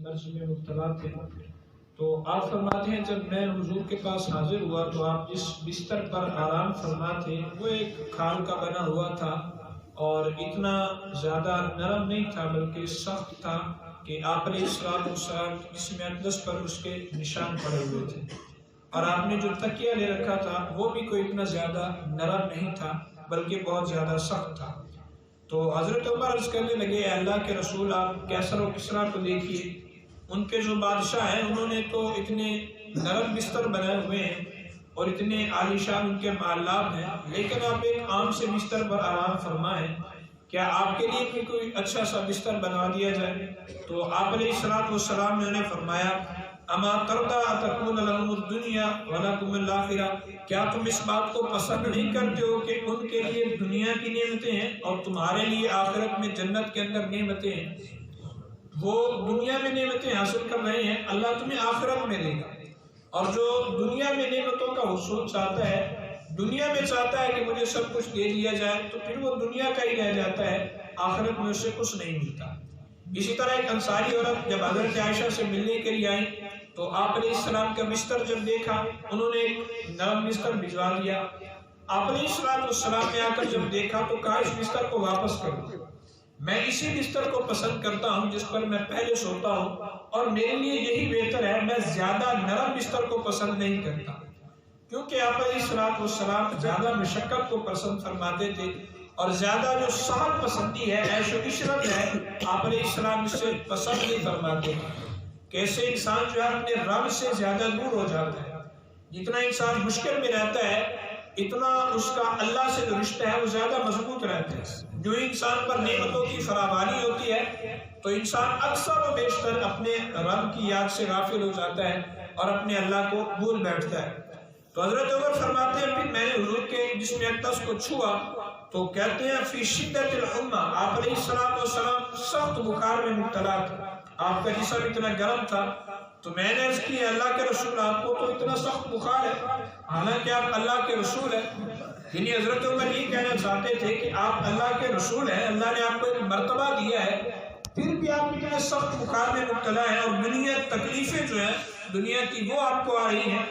مرض میں مبتلا تھے، تو آپ فرماتے ہیں جب میں حضور کے پاس حاضر ہوا تو آپ جس بستر پر آرام فرما تھے وہ ایک کھال کا بنا ہوا تھا اور اتنا زیادہ نرم نہیں تھا بلکہ سخت تھا کہ آپ علیہ السلام اس میں اقدس پر اس کے نشان پڑے ہوئے تھے، اور آپ نے جو تکیہ لے رکھا تھا وہ بھی کوئی اتنا زیادہ نرم نہیں تھا بلکہ بہت زیادہ سخت تھا۔ تو حضرت عمر عرض کرنے لگے، اے اللہ کے رسول آپ کیسر و کسریٰ کو دیکھیے، ان کے جو بادشاہ ہیں انہوں نے تو اتنے نرم بستر بنائے ہوئے ہیں اور اتنے عالیشان ان کے محلات ہیں، لیکن آپ ایک عام سے بستر پر آرام فرمائیں، کیا آپ کے لیے بھی کوئی اچھا سا بستر بنا دیا جائے؟ تو آپ علیہ السلام نے انہیں فرمایا، اما ترضى تكون لهم الدنيا ولكم الاخرہ، کیا تم اس بات کو پسند نہیں کرتے ہو کہ ان کے لیے دنیا کی نعمتیں ہیں اور تمہارے لیے آخرت میں جنت کے اندر نعمتیں ہیں؟ وہ دنیا میں نعمتیں حاصل کر رہے ہیں، اللہ تمہیں آخرت میں دے گا، اور جو دنیا میں نعمتوں کا حصول چاہتا ہے، دنیا میں چاہتا ہے کہ مجھے سب کچھ دے دیا جائے، تو پھر وہ دنیا کا ہی رہ جاتا ہے، آخرت میں اسے کچھ نہیں ملتا۔ اسی طرح ایک انصاری عورت جب حضرت عائشہ سے ملنے کے لیے آئی تو آپ علیہ السلام کا بستر جب دیکھا انہوں نے ایک نرم بستر بھجوا دیا۔ آپ علیہ السلام نے آ کر جب دیکھا تو کہا، اس بستر کو واپس کرو، میں اسی بستر کو پسند کرتا ہوں جس پر میں پہلے سوتا ہوں، اور میرے لیے یہی بہتر ہے، میں زیادہ نرم بستر کو پسند نہیں کرتا، کیونکہ آپ علیہ السلام زیادہ مشقت کو پسند فرماتے تھے، اور زیادہ جو سہل پسندی ہے، عیش و عشرت ہے، آپ علیہ السلام اس سے پسند نہیں فرماتے۔ کیسے انسان جو ہے اپنے رب سے زیادہ دور ہو جاتا ہے، جتنا انسان مشکل میں رہتا ہے اتنا اس کا اللہ سے جو رشتہ ہے وہ زیادہ مضبوط رہتا ہے۔ جو انسان پر نعمتوں کی فراوانی ہوتی ہے تو انسان اکثر و بیشتر اپنے رب کی یاد سے غافل ہو جاتا ہے اور اپنے اللہ کو بھول بیٹھتا ہے۔ تو حضرت عمر فرماتے ہیں، پھر میں نے حضور کے جسم اقدس کو چھوا تو کہتے ہیں فی شدت الحمى، آپ علیہ السلام سخت بخار میں مبتلا تھے، آپ کا جسم اتنا گرم تھا، تو میں نے عرض کی، اللہ کے رسول آپ کو تو اتنا سخت بخار ہے، حالانکہ آپ اللہ کے رسول ہیں۔ یعنی حضرت عمر یہ کہنا چاہتے تھے کہ آپ اللہ کے رسول ہیں، اللہ نے آپ کو ایک مرتبہ دیا ہے، پھر بھی آپ اتنے سخت بخار میں مبتلا ہیں، اور دنیا تکلیفیں جو ہیں دنیا کی وہ آپ کو آ رہی ہیں۔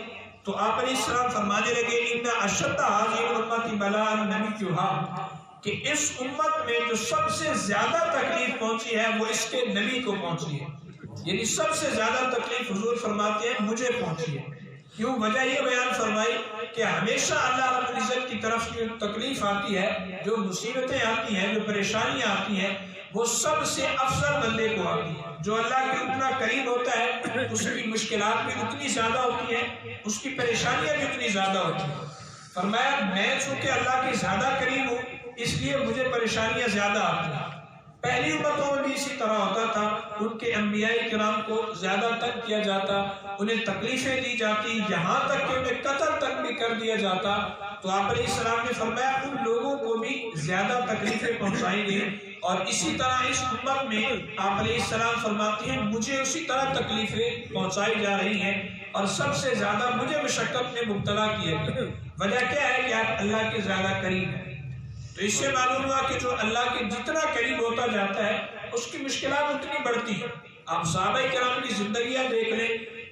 تو آپ علیہ السلام فرمانے لگے، ان اشد هذه الامه بلاء نبیها، کہ اس امت میں جو سب سے زیادہ تکلیف پہنچی ہے وہ اس کے نبی کو پہنچی ہے، یعنی سب سے زیادہ تکلیف حضور فرماتے ہیں مجھے پہنچی ہے۔ کیوں؟ وجہ یہ بیان فرمائی کہ ہمیشہ اللہ رب العزت کی طرف جو تکلیف آتی ہے، جو مصیبتیں آتی ہیں، جو پریشانیاں آتی ہیں، وہ سب سے افضل بندے کو آتی ہے۔ جو اللہ کے اتنا قریب ہوتا ہے اس کی مشکلات بھی اتنی زیادہ ہوتی ہیں، اس کی پریشانیاں بھی اتنی زیادہ ہوتی ہیں۔ فرمایا میں چونکہ اللہ کے زیادہ قریب ہوں اس لیے مجھے پریشانیاں زیادہ آتی ہیں۔ پہلی امتوں میں بھی اسی طرح ہوتا تھا، ان کے انبیاء کرام کو زیادہ تنگ کیا جاتا، انہیں تکلیفیں دی جاتی، یہاں تک کہ انہیں قتل تک بھی کر دیا جاتا۔ تو آپ علیہ السلام نے فرمایا ان لوگوں کو بھی زیادہ تکلیفیں پہنچائی گئی، اور اسی طرح اس امت میں آپ علیہ السلام فرماتے ہیں مجھے اسی طرح تکلیفیں پہنچائی جا رہی ہیں، اور سب سے زیادہ مجھے مشقت میں مبتلا کیے گئے۔ وجہ کیا ہے کہ آپ اللہ کے زیادہ قریب ہیں۔ تو اس سے معلوم ہوا کہ جو اللہ کے جتنا قریب ہوتا جاتا ہے اس کی مشکلات اتنی بڑھتی ہیں۔ آپ صحابہ کرام کی زندگیاں دیکھ لیں،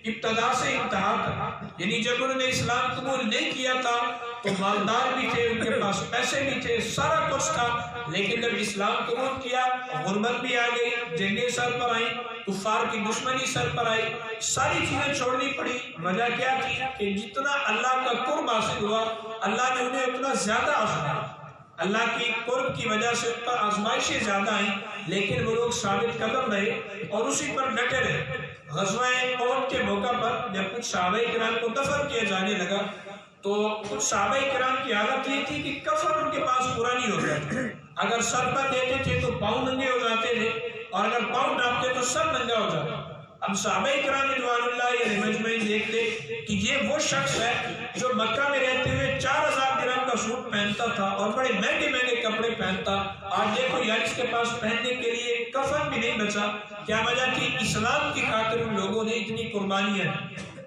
ابتدا سے انتہا تک، یعنی جب انہوں نے اسلام قبول نہیں کیا تھا تو مالدار بھی تھے، ان کے پاس پیسے بھی تھے، سارا کچھ تھا، لیکن جب اسلام قبول کیا غربت بھی آ گئی، جنگیں سر پر آئیں، کفار کی دشمنی سر پر آئی، ساری چیزیں چھوڑنی پڑی۔ وجہ کیا تھی کہ جتنا اللہ کا قرب حاصل ہوا اللہ نے انہیں اتنا زیادہ آزمایا، اللہ کی قرب کی وجہ سے ان پر آزمائشیں زیادہ آئیں، لیکن وہ لوگ ثابت قدم رہے اور اسی پر ڈٹے رہے۔ غزوہ احد کے موقع پر جب کچھ صحابہ کرام کو دفن کیا جانے لگا تو کچھ صحابہ کرام کی حالت یہ تھی کہ کفن ان کے پاس پورا نہیں ہو جاتا، اگر سر پر دیتے تھے تو پاؤں ننگے ہو جاتے تھے، اور اگر پاؤں ڈالتے تو سر ننگا ہو جاتا۔ اب صحابہ کرام رضوان اللہ علیہ مجمعین دیکھتے کہ یہ وہ شخص ہے جو مکہ میں رہتے ہوئے 4000 درہم کا سوٹ پہنتا تھا اور بڑے مہنگے مہنگے کپڑے پہنتا، آج دیکھو یار اس کے پاس پہننے کے لیے کفن بھی نہیں بچا۔ کیا وجہ تھی؟ اسلام کی خاطر ان لوگوں نے اتنی قربانیاں،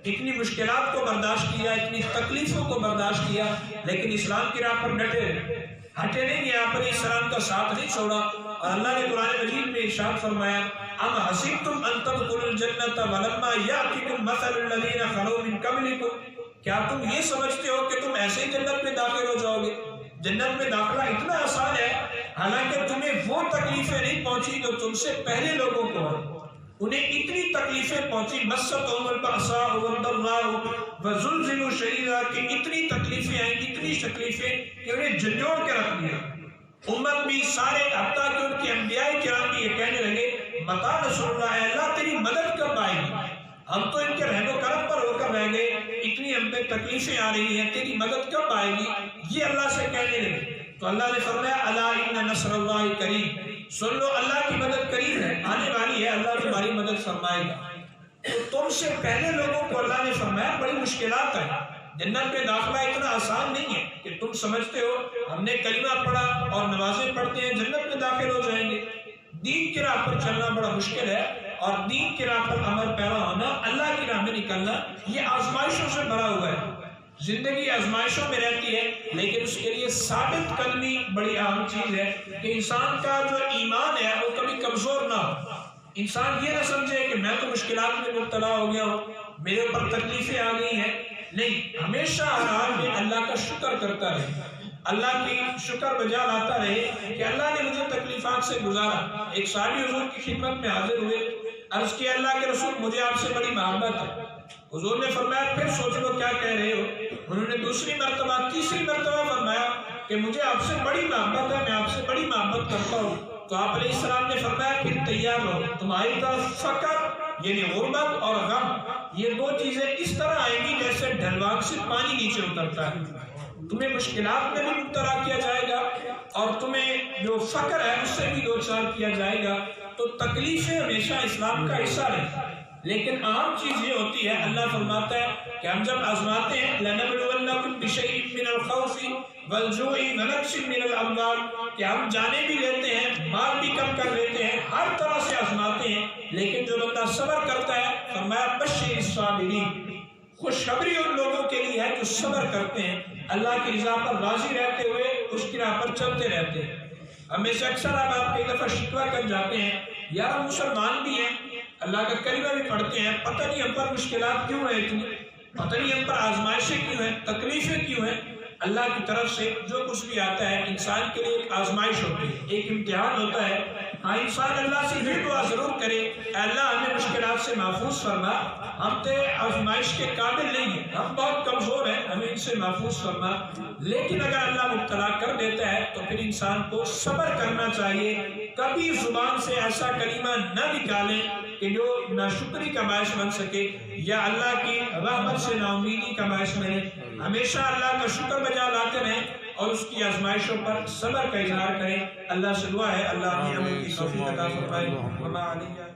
اتنی مشکلات کو برداشت کیا، اتنی تکلیفوں کو برداشت کیا، لیکن اسلام کی راہ پر ڈٹے رہے، ہٹے نہیں گئے، آپ علیہ السلام کا ساتھ نہیں چھوڑا۔ اور اللہ نے قرآن مجید میں ارشاد فرمایا ام حسبتم ان تدخلوا الجنة ولما یأتکم مثل الذین خلو من قبلکم، کیا تم یہ سمجھتے ہو کہ تم ایسے ہی جنت میں داخل ہو جاؤ گے؟ جنت میں داخلہ اتنا آسان ہے، حالانکہ تمہیں وہ تکلیفیں نہیں پہنچی جو تم سے پہلے لوگوں کو ہیں۔ انہیں اتنی تکلیفیں پہنچی مَسَّتْهُمُ الْبَأْسَاءُ وَالضَّرَّاءُ وَزُلْزِلُوا شَدِيدًا، کہ اتنی تکلیفیں آئیں، اتنی تکلیفیں کہ انہیں جھنجھوڑ کے رکھ دیا۔ امت بھی سارے، حتیٰ کہ ان کے انبیاء کرام بھی یہ کہنے لگے متى نصر اللہ، اے اللہ تیری مدد کب آئے گی؟ ہم تو ان کے رحم و کرم پر ہو کر رہ گئے، اتنی ہم پہ تکلیفیں آ رہی ہیں، تیری مدد کب آئے گی؟ یہ اللہ سے کہنے لگے تو اللہ نے فرمایا الا ان نصر اللہ قریب، سن لو اللہ کی مدد قریب ہے، آنے والی ہے، اللہ تمہاری مدد فرمائے گا۔ تو تم سے پہلے لوگوں کو اللہ نے فرمایا بڑی مشکلات ہیں، جنت میں داخلہ اتنا آسان نہیں ہے کہ تم سمجھتے ہو ہم نے کلمہ پڑھا اور نمازیں پڑھتے ہیں جنت میں داخل ہو جائیں گے۔ دین کی راہ پر چلنا بڑا مشکل ہے، اور دین کی راہ پر عمل پیرا ہونا، اللہ کی راہ میں نکلنا، یہ آزمائشوں سے بھرا ہوا ہے۔ زندگی آزمائشوں میں رہتی ہے، لیکن اس کے لیے ثابت قدمی بڑی اہم چیز ہے کہ انسان کا جو ایمان ہے وہ کبھی کمزور نہ ہو۔ انسان یہ نہ سمجھے کہ میں تو مشکلات میں مبتلا ہو گیا ہوں، میرے اوپر تکلیفیں آ گئی ہیں، نہیں، ہمیشہ ہر حال میں اللہ کا شکر کرتا رہے، اللہ کی شکر بجا لاتا رہے کہ اللہ نے مجھے تکلیفات سے گزارا۔ ایک صحابی حضور کی خدمت میں حاضر ہوئے، عرض کیا اللہ کے رسول مجھے آپ سے بڑی محبت ہے۔ حضور نے فرمایا پھر سوچ لو کیا کہہ رہے ہو۔ انہوں نے دوسری مرتبہ تیسری مرتبہ فرمایا کہ مجھے آپ سے بڑی محبت ہے، میں آپ سے بڑی محبت کرتا ہوں۔ تو آپ علیہ السلام نے فرمایا پھر تیار رہو، تمہاری طرف فقر یعنی غربت اور غم، یہ دو چیزیں اس طرح آئیں گی جیسے ڈھلوان سے پانی نیچے اترتا ہے۔ تمہیں مشکلات میں بھی مبتلا کیا جائے گا، اور تمہیں جو فقر ہے اس سے بھی دوچار کیا جائے گا۔ تو تکلیفیں ہمیشہ اسلام کا حصہ رہے، لیکن اہم چیز یہ ہوتی ہے، اللہ فرماتا ہے کہ ہم جب آزماتے ہیں لَنَبْلُوَنَّكُمْ بِشَيْءٍ مِّنَ الْخَوْفِ وَالْجُوعِ وَنَقْصٍ مِّنَ الْأَمْوَالِ، کہ ہم جانیں بھی لیتے ہیں، مال بھی کم کر لیتے ہیں، ہر طرح سے آزماتے ہیں، لیکن جو بندہ صبر کرتا ہے، فرمایا بشر الصابرین، خوشخبری ان لوگوں کے لیے ہے جو صبر کرتے ہیں، اللہ کی رضا پر راضی رہتے ہوئے اس کی راہ پر چلتے رہتے ہیں۔ ہم میں سے اکثر آپ کئی دفعہ شکوہ کر جاتے ہیں، یار ہم مسلمان بھی ہیں، اللہ کا کلمہ بھی پڑھتے ہیں، پتہ نہیں ہم پر مشکلات کیوں ہیں اتنی، پتہ نہیں ہم پر آزمائشیں کیوں ہیں، تکلیفیں کیوں ہیں۔ اللہ کی طرف سے جو کچھ بھی آتا ہے انسان کے لیے ایک آزمائش ہوتی ہے، ایک امتحان ہوتا ہے۔ ہاں انسان اللہ سے یہ دعا ضرور کرے اے اللہ ہمیں مشکلات سے محفوظ فرما، ہم تے آزمائش کے قابل نہیں ہیں، ہم بہت کمزور ہیں، ہمیں ان سے محفوظ فرما۔ لیکن اگر اللہ مبتلا کر دیتا ہے تو پھر انسان کو صبر کرنا چاہیے، کبھی زبان سے ایسا کلمہ نہ نکالیں کہ جو ناشکری کا باعث بن سکے یا اللہ کی رحمت سے نا امیدی کا باعث بنے۔ ہمیشہ اللہ کا شکر بجا لاتے رہیں اور اس کی آزمائشوں پر صبر کا اظہار کریں۔ اللہ سے دعا ہے اللہ ہمیں عمل کی توفیق عطا فرمائے۔